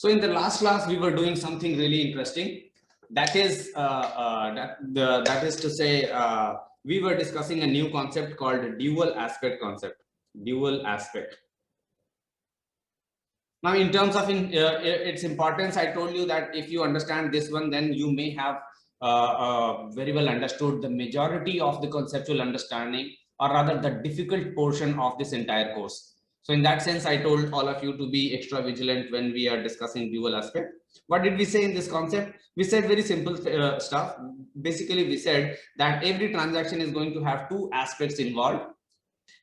So in the last class, we were doing something really interesting. That is, that is to say, we were discussing a new concept called dual aspect concept. Dual aspect. Now, in terms of its importance, I told you that if you understand this one, then you may have very well understood the majority of the conceptual understanding, or rather the difficult portion of this entire course. So in that sense, I told all of you to be extra vigilant when we are discussing dual aspect. What did we say in this concept? We said very simple stuff. Basically, we said that every transaction is going to have two aspects involved.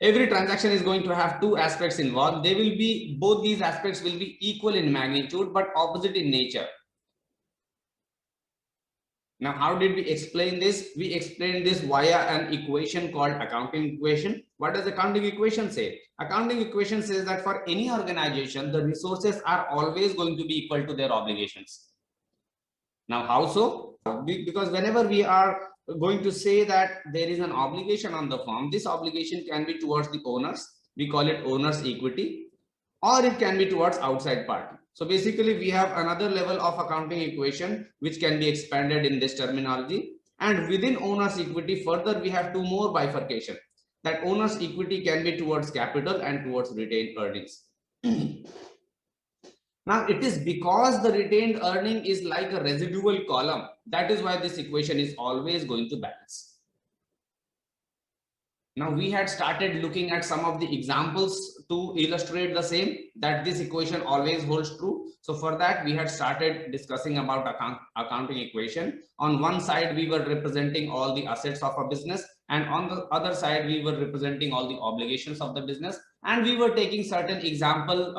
Every transaction is going to have two aspects involved. They will be, both these aspects will be equal in magnitude, but opposite in nature. Now, how did we explain this? We explained this via an equation called accounting equation. What does accounting equation say? Accounting equation says that for any organization, the resources are always going to be equal to their obligations. Now, how so? Because whenever we are going to say that there is an obligation on the firm, this obligation can be towards the owners. We call it owner's equity, or it can be towards outside party. So basically, we have another level of accounting equation which can be expanded in this terminology. And within owner's equity, further we have two more bifurcation. That owner's equity can be towards capital and towards retained earnings. Now, it is because the retained earning is like a residual column. That is why this equation is always going to balance. Now, we had started looking at some of the examples to illustrate the same, that this equation always holds true. So for that, we had started discussing about accounting equation. On one side, we were representing all the assets of a business, and on the other side, we were representing all the obligations of the business. And we were taking certain example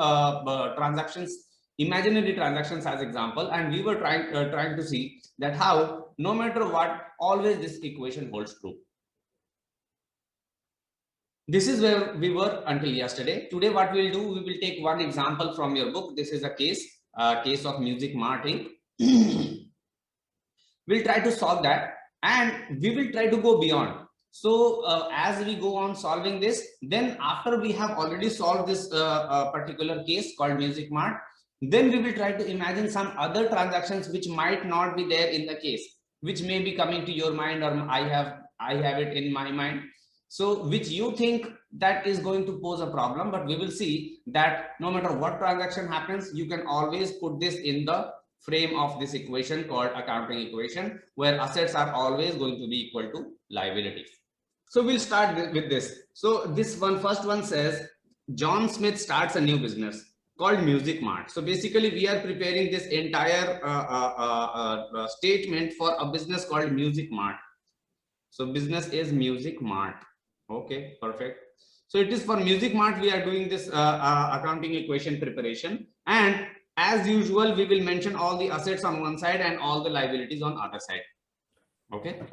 transactions, imaginary transactions as example, and we were trying to see that how, no matter what, always this equation holds true. This is where we were until yesterday. Today, what we'll do, we will take one example from your book. This is a case of Music Mart Inc. We'll try to solve that, and we will try to go beyond. So as we go on solving this, then after we have already solved this particular case called Music Mart, then we will try to imagine some other transactions which might not be there in the case, which may be coming to your mind, or I have it in my mind. So which you think that is going to pose a problem, but we will see that no matter what transaction happens, you can always put this in the frame of this equation called accounting equation, where assets are always going to be equal to liabilities. So we'll start with this. So this one, first one says, John Smith starts a new business called Music Mart. So basically, we are preparing this entire statement for a business called Music Mart. So business is Music Mart. Okay, perfect. So it is for Music Mart, we are doing this accounting equation preparation. And as usual, we will mention all the assets on one side and all the liabilities on other side. Okay.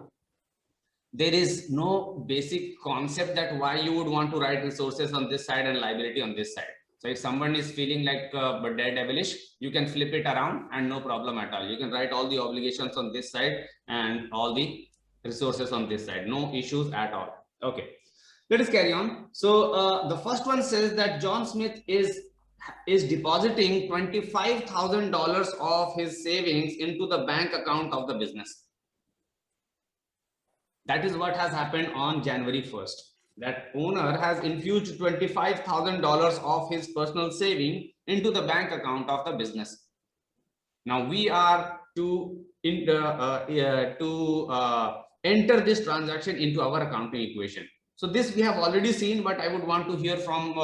There is no basic concept that why you would want to write resources on this side and liability on this side. So if someone is feeling like daredevilish, you can flip it around and no problem at all. You can write all the obligations on this side and all the resources on this side. No issues at all. Okay, let us carry on. So the first one says that John Smith is depositing $25,000 of his savings into the bank account of the business. That is what has happened on January 1st. That owner has infused $25,000 of his personal saving into the bank account of the business. Now we are to enter this transaction into our accounting equation. So this we have already seen, but I would want to hear from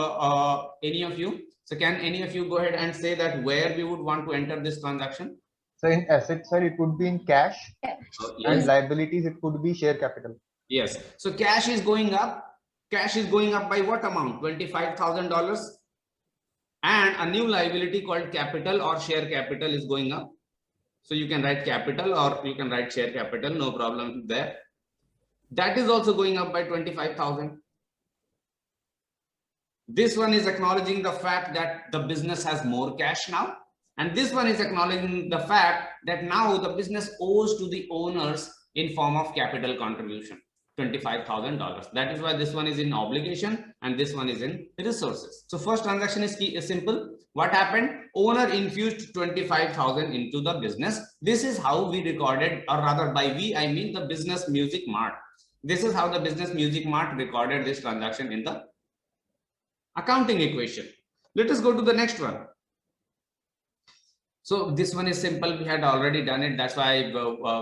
any of you. So can any of you go ahead and say that where we would want to enter this transaction? So in asset side, it would be in cash, yes. And liabilities, it could be share capital. Yes. So cash is going up. Cash is going up by what amount? $25,000. And a new liability called capital or share capital is going up. So you can write capital or you can write share capital, no problem there. That is also going up by 25,000. This one is acknowledging the fact that the business has more cash now. And this one is acknowledging the fact that now the business owes to the owners in form of capital contribution, $25,000. That is why this one is in obligation and this one is in resources. So first transaction is simple. What happened? Owner infused 25,000 into the business. This is how we recorded, or rather by we, I mean the business music mart. This is how the business music mart recorded this transaction in the accounting equation. Let us go to the next one. So this one is simple. We had already done it. That's why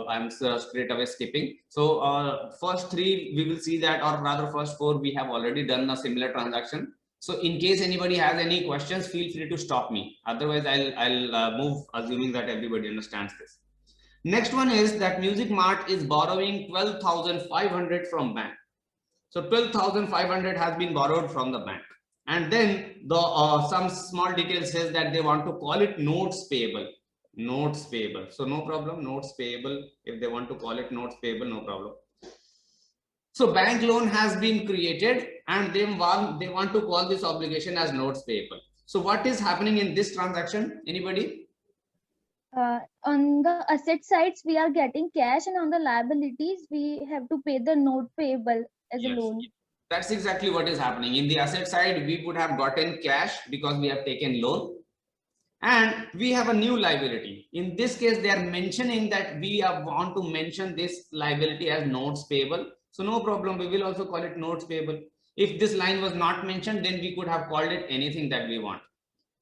I'm straight away skipping. So first three, we will see that, or rather first four, we have already done a similar transaction. So in case anybody has any questions, feel free to stop me. Otherwise, I'll move, assuming that everybody understands this. Next one is that Music Mart is borrowing 12,500 from bank. So 12,500 has been borrowed from the bank. And then the some small detail says that they want to call it notes payable. Notes payable. So no problem. Notes payable. If they want to call it notes payable, no problem. So bank loan has been created and they want to call this obligation as notes payable. So what is happening in this transaction? Anybody? On the asset sides, we are getting cash, and on the liabilities, we have to pay the note payable as a loan. That's exactly what is happening. In the asset side, we would have gotten cash because we have taken loan, and we have a new liability. In this case, they are mentioning that we want to mention this liability as notes payable. So no problem, we will also call it notes payable. If this line was not mentioned, then we could have called it anything that we want.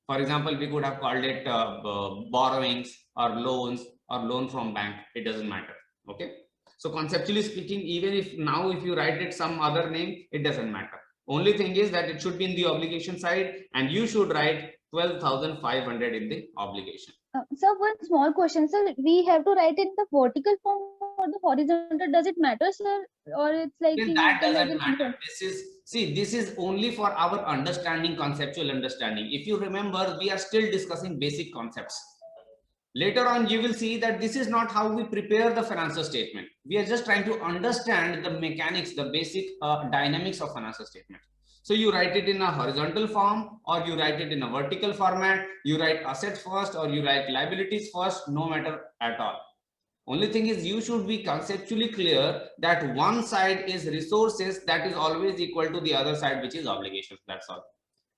For example, we could have called it borrowings or loans or loan from bank. It doesn't matter. Okay. So conceptually speaking, even if now if you write it some other name, it doesn't matter. Only thing is that it should be in the obligation side, and you should write 12,500 in the obligation. So one small question, sir. We have to write in the vertical form or the horizontal. Does it matter, sir? Or it's like Then that doesn't matter. This is only for our understanding, conceptual understanding. If you remember, we are still discussing basic concepts. Later on, you will see that this is not how we prepare the financial statement. We are just trying to understand the mechanics, the basic dynamics of financial statement. So you write it in a horizontal form, or you write it in a vertical format. You write assets first, or you write liabilities first, no matter at all. Only thing is you should be conceptually clear that one side is resources, that is always equal to the other side, which is obligations. That's all.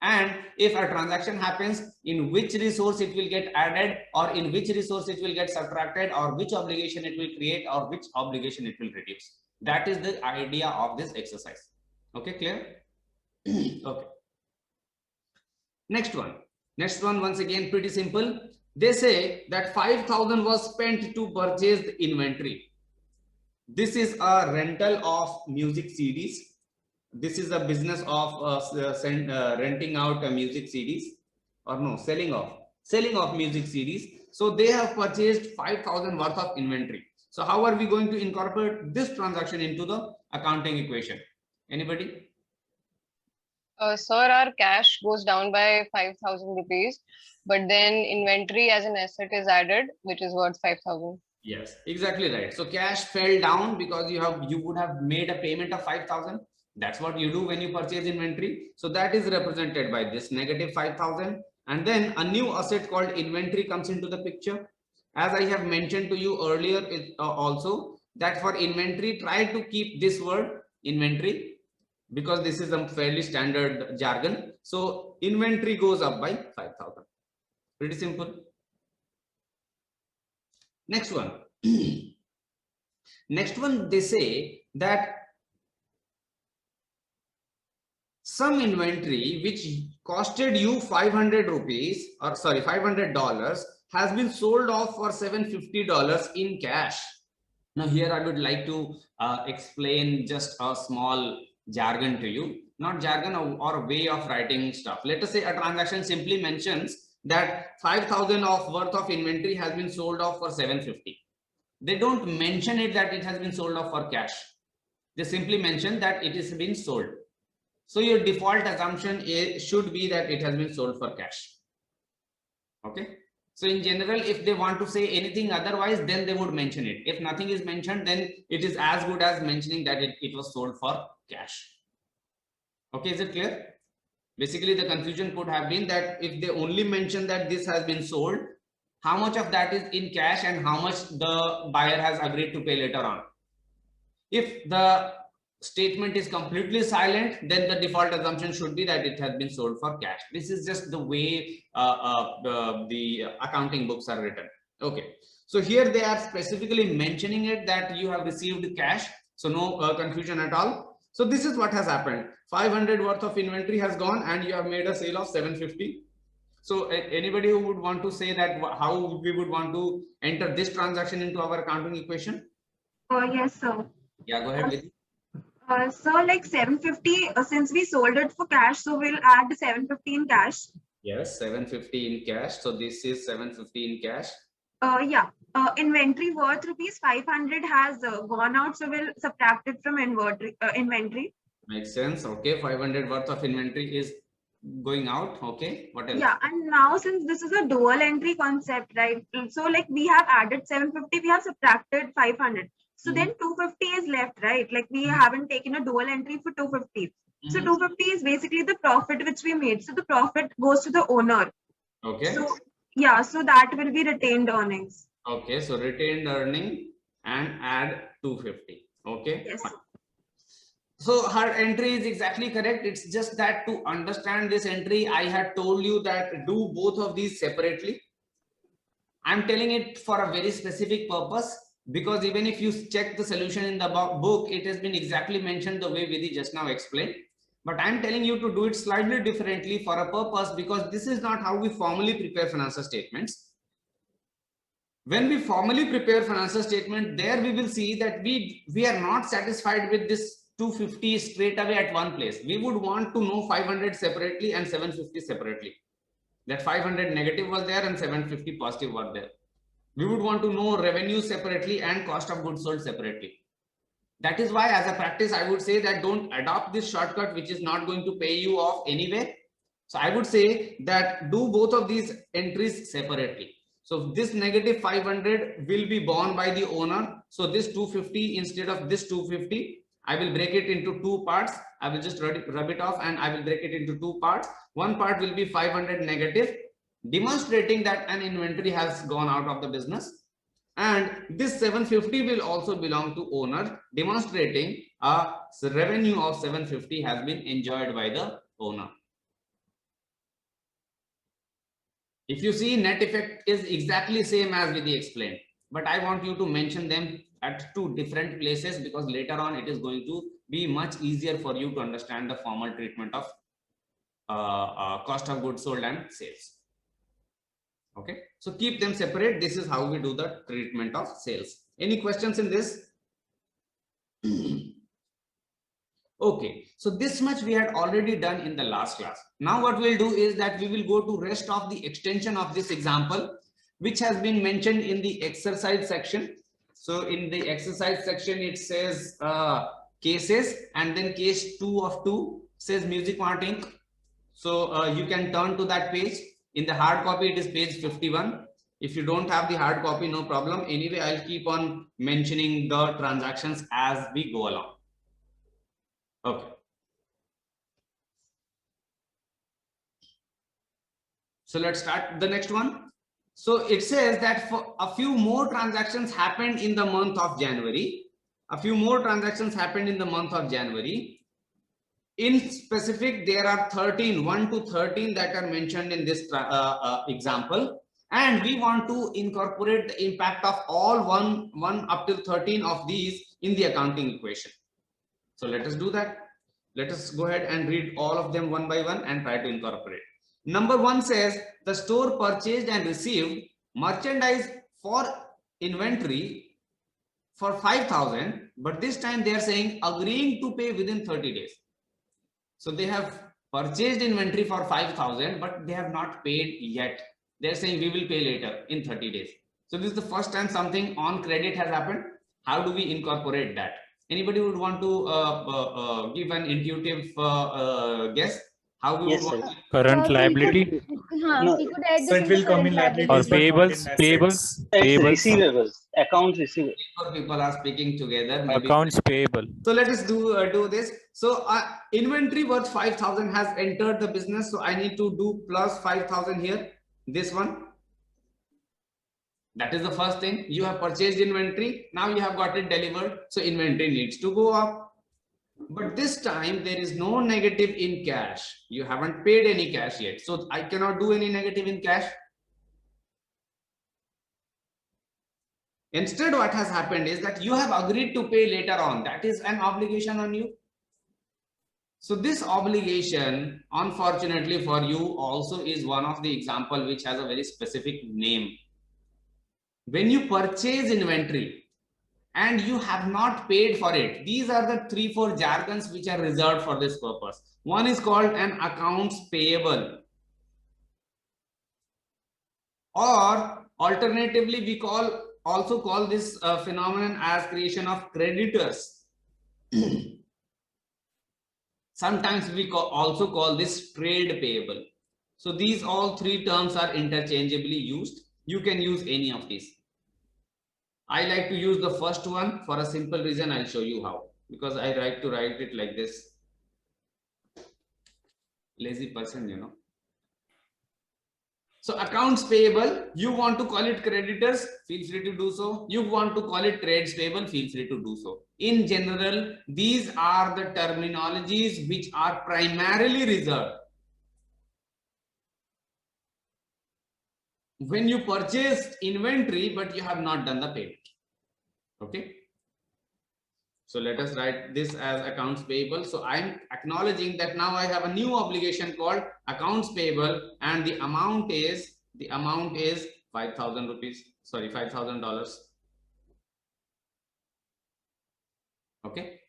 And if a transaction happens, in which resource it will get added, or in which resource it will get subtracted, or which obligation it will create, or which obligation it will reduce. That is the idea of this exercise. Okay, clear? Okay. Next one, once again, pretty simple. They say that 5,000 was spent to purchase the inventory. This is a rental of music CDs. This is a business of renting out music CDs, or no, selling of music CDs. So they have purchased 5,000 worth of inventory. So how are we going to incorporate this transaction into the accounting equation? Anybody? Sir, our cash goes down by 5,000 rupees, but then inventory as an asset is added, which is worth 5,000. Yes, exactly right. So cash fell down because you would have made a payment of 5,000. That's what you do when you purchase inventory. So that is represented by this negative 5,000. And then a new asset called inventory comes into the picture. As I have mentioned to you earlier, also that for inventory, try to keep this word inventory, because this is a fairly standard jargon. So inventory goes up by 5,000. Pretty simple. Next one. Next one, they say that some inventory which costed you 500 rupees, or sorry, $500, has been sold off for $750 in cash. Now here I would like to explain just a small jargon to you, not jargon, or a way of writing stuff. Let us say a transaction simply mentions that 5,000 of worth of inventory has been sold off for 750. They don't mention it that it has been sold off for cash. They simply mention that it is been sold. So your default assumption should be that it has been sold for cash. Okay. So in general, if they want to say anything otherwise, then they would mention it. If nothing is mentioned, then it is as good as mentioning that it was sold for cash. Okay, is it clear? Basically, the confusion could have been that if they only mention that this has been sold, how much of that is in cash and how much the buyer has agreed to pay later on. If the statement is completely silent, then the default assumption should be that it has been sold for cash. This is just the way the accounting books are written. Okay, so here they are specifically mentioning it that you have received cash, so no confusion at all. So this is what has happened. 500 worth of inventory has gone and you have made a sale of 750. So anybody who would want to say that how we would want to enter this transaction into our accounting equation? Yes, sir. Yeah, go ahead with it. So like 750, since we sold it for cash, so we'll add 750 in cash. Yes, 750 in cash. So this is 750 in cash. Yeah. Inventory worth rupees 500 has gone out, so we'll subtract it from inventory. Makes sense. Okay, 500 worth of inventory is going out. Okay, what else? Yeah, and now since this is a dual entry concept, right? So like we have added 750, we have subtracted 500. So then 250 is left, right? Like we haven't taken a dual entry for 250. So 250 is basically the profit which we made. So the profit goes to the owner. Okay. So yeah, so that will be retained earnings. Okay, so retained earning and add 250. Okay. Yes. So her entry is exactly correct. It's just that to understand this entry, I had told you that do both of these separately. I'm telling it for a very specific purpose, because even if you check the solution in the book, it has been exactly mentioned the way Vidhi just now explained. But I'm telling you to do it slightly differently for a purpose, because this is not how we formally prepare financial statements. When we formally prepare financial statement, there we will see that we are not satisfied with this 250 straight away at one place. We would want to know 500 separately and 750 separately. That 500 negative was there and 750 positive was there. We would want to know revenue separately and cost of goods sold separately. That is why, as a practice, I would say that don't adopt this shortcut, which is not going to pay you off anyway. So I would say that do both of these entries separately. So this negative 500 will be borne by the owner. So this 250 instead of this 250, I will break it into two parts. I will just rub it off and I will break it into two parts. One part will be 500 negative, demonstrating that an inventory has gone out of the business. And this 750 will also belong to owner, demonstrating a revenue of 750 has been enjoyed by the owner. If you see, net effect is exactly same as Vidhi explained, but I want you to mention them at two different places, because later on it is going to be much easier for you to understand the formal treatment of cost of goods sold and sales. Okay, so keep them separate. This is how we do the treatment of sales. Any questions in this? Okay, so this much we had already done in the last class. Now what we'll do is that we will go to rest of the extension of this example, which has been mentioned in the exercise section. So in the exercise section, it says cases, and then case 2 of 2 says Music Mart Inc. So you can turn to that page. In the hard copy, it is page 51. If you don't have the hard copy, no problem. Anyway, I'll keep on mentioning the transactions as we go along. Okay. So let's start the next one. So it says that for a few more transactions happened in the month of January. A few more transactions happened in the month of January. In specific, there are 1 to 13 that are mentioned in this example. And we want to incorporate the impact of all 1 up till 13 of these in the accounting equation. So let us do that. Let us go ahead and read all of them one by one and try to incorporate. Number 1 says the store purchased and received merchandise for inventory for 5,000, but this time they are saying agreeing to pay within 30 days. So they have purchased inventory for 5,000, but they have not paid yet. They're saying we will pay later in 30 days. So this is the first time something on credit has happened. How do we incorporate that? Anybody would want to give an intuitive guess? How we would want to... Current liability No, we could add So this it in will the come in current liabilities, or but not in payables, assets. Receivables, accounts receivable. People are speaking together. Maybe. accounts payable. So let us do this. So inventory worth 5,000 has entered the business. So I need to do plus 5,000 here. This one. That is the first thing. You have purchased inventory. Now you have got it delivered. So inventory needs to go up. But this time there is no negative in cash. You haven't paid any cash yet. So I cannot do any negative in cash. Instead, what has happened is that you have agreed to pay later on. That is an obligation on you. So this obligation, unfortunately for you, also is one of the example which has a very specific name. When you purchase inventory and you have not paid for it, these are the 3-4 jargons which are reserved for this purpose. One is called an accounts payable, or alternatively we also call this phenomenon as creation of creditors. Sometimes we also call this trade payable. So these all three terms are interchangeably used. You can use any of these. I like to use the first one for a simple reason. I'll show you how, because I like to write it like this. Lazy person, you know. So accounts payable, you want to call it creditors, feel free to do so. You want to call it trades payable, feel free to do so. In general, these are the terminologies which are primarily reserved when you purchased inventory but you have not done the payment. Okay. So let us write this as accounts payable. So I'm acknowledging that now I have a new obligation called accounts payable, and the amount is 5,000 rupees. Sorry, $5,000. Okay.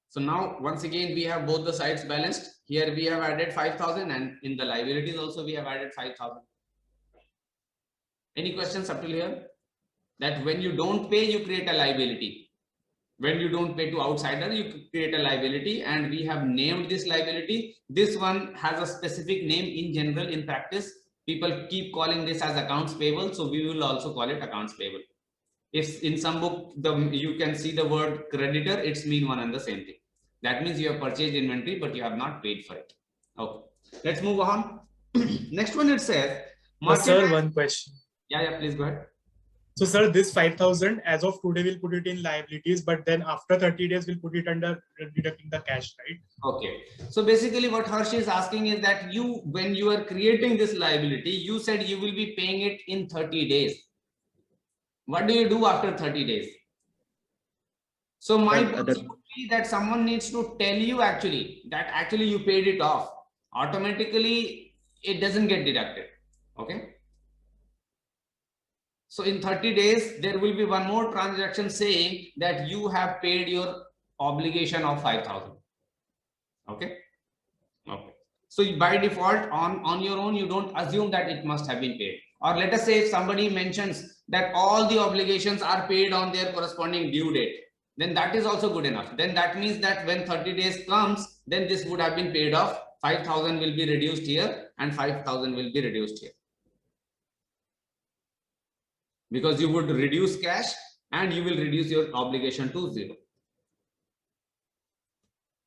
So now once again we have both the sides balanced. Here we have added 5,000, and in the liabilities also we have added 5,000. Any questions up till here? That when you don't pay, you create a liability. When you don't pay to outsider, you create a liability, and we have named this liability. This one has a specific name in general. In practice, people keep calling this as accounts payable, so we will also call it accounts payable. If in some book you can see the word creditor, it's mean one and the same thing. That means you have purchased inventory but you have not paid for it. Okay, let's move on. Next one, it says Sir, one question. Yeah, please go ahead. So, sir, this 5,000 as of today we'll put it in liabilities, but then after 30 days we'll put it under deducting the cash, right? Okay. So basically what Harsh is asking is that when you are creating this liability, you said you will be paying it in 30 days. What do you do after 30 days? So my point would be that someone needs to tell you that you paid it off. Automatically, it doesn't get deducted. Okay. So in 30 days, there will be one more transaction saying that you have paid your obligation of 5,000. Okay. Okay. So by default, on your own, you don't assume that it must have been paid. Or let us say if somebody mentions that all the obligations are paid on their corresponding due date, then that is also good enough. Then that means that when 30 days comes, then this would have been paid off. 5,000 will be reduced here and 5,000 will be reduced here. Because you would reduce cash and you will reduce your obligation to 0.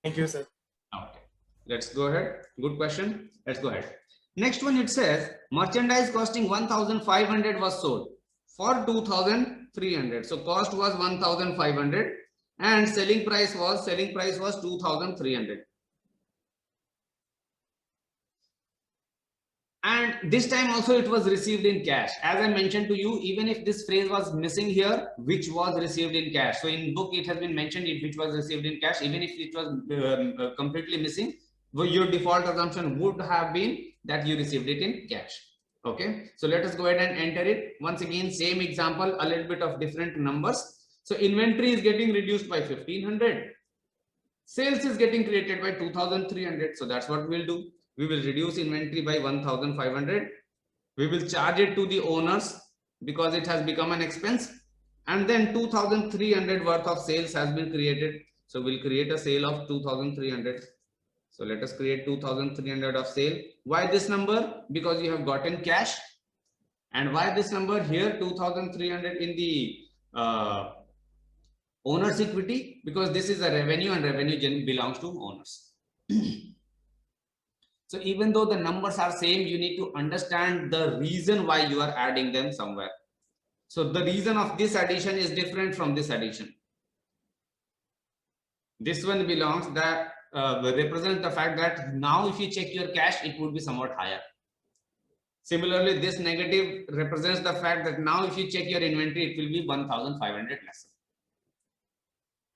Thank you, sir. Okay, let's go ahead. Good question. Let's go ahead. Next one, it says merchandise costing 1,500 was sold for 2,300. So cost was 1,500 and selling price was 2,300. And this time also it was received in cash. As I mentioned to you, even if this phrase was missing here, which was received in cash. So in book it has been mentioned which was received in cash. Even if it was completely missing, your default assumption would have been that you received it in cash. Okay, so let us go ahead and enter it. Once again, same example, a little bit of different numbers. So inventory is getting reduced by 1,500. Sales is getting created by 2,300. So that's what we'll do. We will reduce inventory by 1,500. We will charge it to the owners because it has become an expense. And then 2,300 worth of sales has been created. So we'll create a sale of 2,300. So let us create 2,300 of sale. Why this number? Because you have gotten cash. And why this number here, 2,300 in the owner's equity? Because this is a revenue and revenue belongs to owners. So even though the numbers are same, you need to understand the reason why you are adding them somewhere. So the reason of this addition is different from this addition. This one belongs that represent the fact that now if you check your cash, it would be somewhat higher. Similarly, this negative represents the fact that now if you check your inventory, it will be 1,500 less.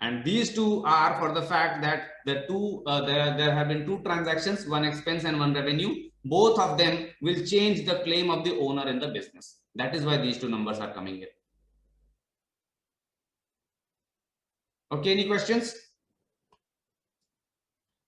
And these two are for the fact that the two there have been two transactions, one expense and one revenue. Both of them will change the claim of the owner in the business. That is why these two numbers are coming here. Okay, any questions?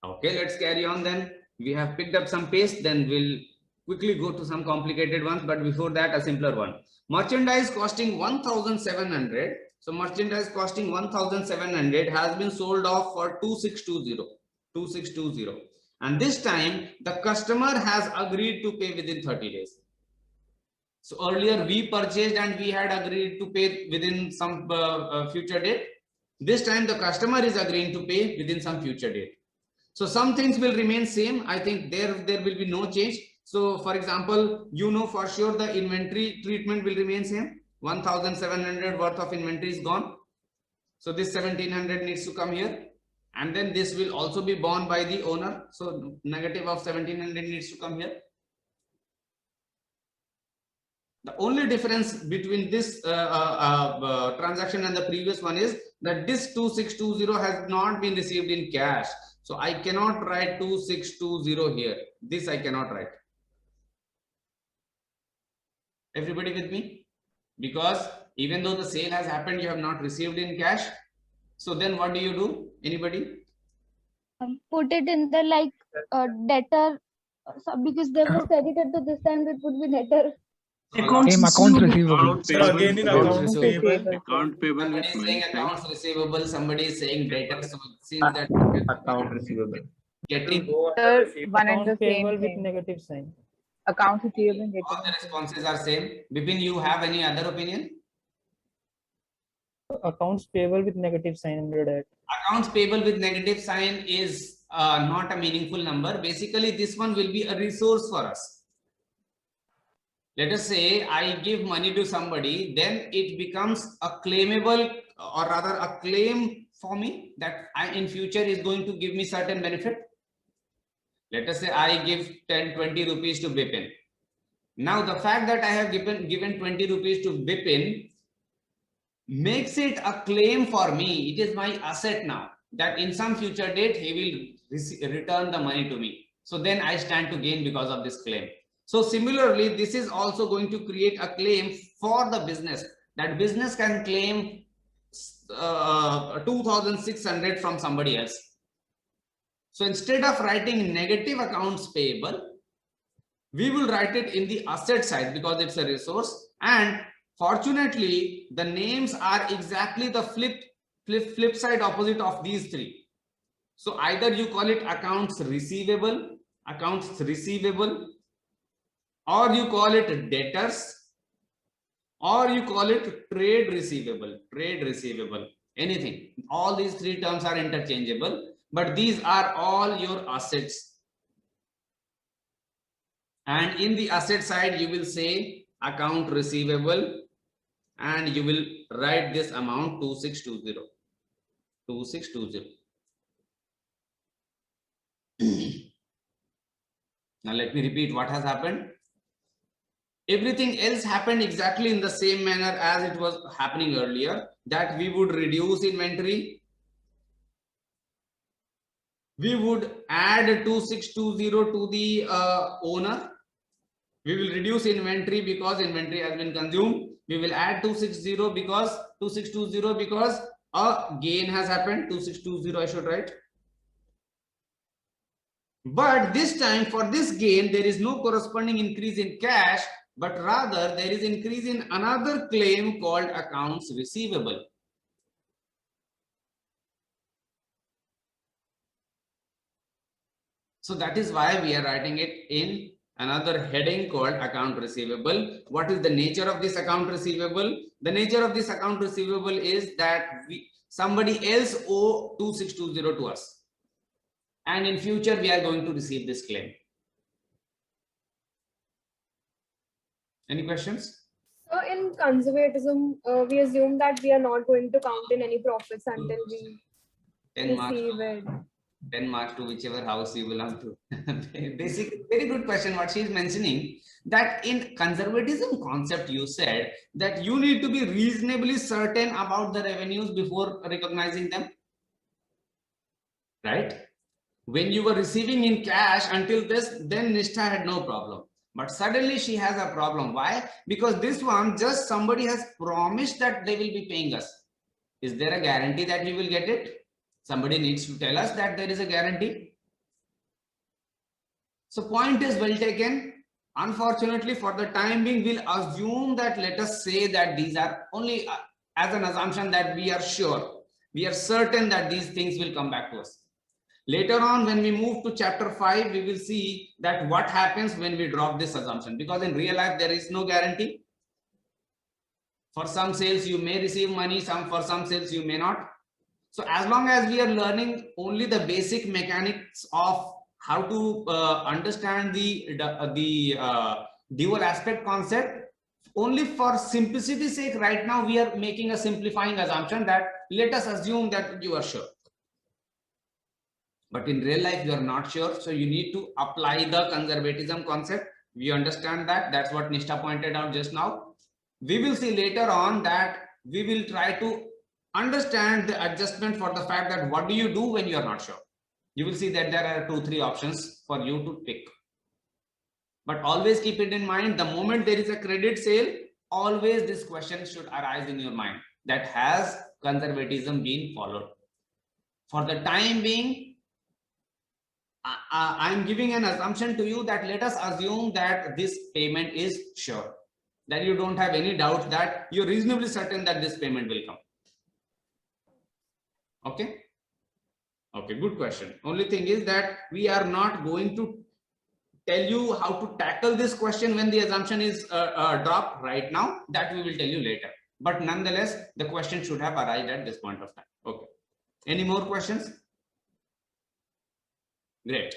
Okay, let's carry on then. We have picked up some pace, then we'll quickly go to some complicated ones, but before that, a simpler one. Merchandise costing 1,700. So merchandise costing 1,700 has been sold off for 2,620. And this time the customer has agreed to pay within 30 days. So earlier we purchased and we had agreed to pay within some future date. This time the customer is agreeing to pay within some future date. So some things will remain same. I think there will be no change. So for example, you know for sure the inventory treatment will remain same. 1,700 worth of inventory is gone. So this 1,700 needs to come here. And then this will also be borne by the owner. So negative of 1,700 needs to come here. The only difference between this transaction and the previous one is that this 2,620 has not been received in cash. So I cannot write 2,620 here. This I cannot write. Everybody with me? Because even though the sale has happened, you have not received in cash. So then what do? Anybody? Put it in the like debtor, because there was creditor, so this time it would be debtor. Accounts receivable. So again in accounts payable. Account payable Somebody with is saying money, accounts right? receivable, somebody is saying debtor. So since that Account receivable. getting One and the same with thing. negative sign. Accounts receivable and all the debtor. responses are same. Bipin, you have any other opinion? Accounts payable with negative sign under that. Accounts payable with negative sign is not a meaningful number. Basically, this one will be a resource for us. Let us say I give money to somebody, then it becomes a claimable, or rather a claim for me that in future is going to give me certain benefit. Let us say I give 10-20 rupees to Bipin. Now the fact that I have given 20 rupees to Bipin makes it a claim for me. It is my asset now, that in some future date he will return the money to me. So then I stand to gain because of this claim. So similarly, this is also going to create a claim for the business, that business can claim 2,600 from somebody else. So instead of writing negative accounts payable, we will write it in the asset side because it's a resource. And fortunately, the names are exactly the flip side opposite of these three. So either you call it accounts receivable, or you call it debtors, or you call it trade receivable, anything. All these three terms are interchangeable, but these are all your assets. And in the asset side, you will say account receivable, and you will write this amount 2,620. Now let me repeat what has happened. Everything else happened exactly in the same manner as it was happening earlier, that we would reduce inventory. We would add 2,620 to the owner. We will reduce inventory because inventory has been consumed. We will add 2,620 because a gain has happened. 2,620 I should write. But this time for this gain, there is no corresponding increase in cash, but rather there is increase in another claim called accounts receivable. So that is why we are writing it in another heading called account receivable. What is the nature of this account receivable? The nature of this account receivable is that somebody else owe 2,620 to us, and in future we are going to receive this claim. Any questions? So in conservatism, we assume that we are not going to count in any profits until we 10 marks. Received. 10 marks to whichever house you belong to. Basically, very good question. What she is mentioning, that in conservatism concept, you said that you need to be reasonably certain about the revenues before recognizing them, right? When you were receiving in cash until this, then Nishtha had no problem. But suddenly she has a problem. Why? Because this one, just somebody has promised that they will be paying us. Is there a guarantee that we will get it? Somebody needs to tell us that there is a guarantee. So point is well taken. Unfortunately, for the time being, we'll assume that, let us say that these are only as an assumption that we are sure, we are certain that these things will come back to us. Later on, when we move to chapter 5, we will see that what happens when we drop this assumption, because in real life, there is no guarantee. For some sales, you may receive money, for some sales, you may not. So as long as we are learning only the basic mechanics of how to understand the dual aspect concept, only for simplicity's sake, right now we are making a simplifying assumption that let us assume that you are sure. But in real life, you are not sure. So you need to apply the conservatism concept. We understand that. That's what Nishtha pointed out just now. We will see later on that we will try to understand the adjustment for the fact that what do you do when you are not sure. You will see that there are 2-3 options for you to pick. But always keep it in mind, the moment there is a credit sale, always this question should arise in your mind, that has conservatism been followed? For the time being, I'm giving an assumption to you that let us assume that this payment is sure, that you don't have any doubt, that you're reasonably certain that this payment will come. Okay. Okay, good question. Only thing is that we are not going to tell you how to tackle this question when the assumption is dropped right now. That we will tell you later. But nonetheless, the question should have arrived at this point of time. Okay. Any more questions? Great.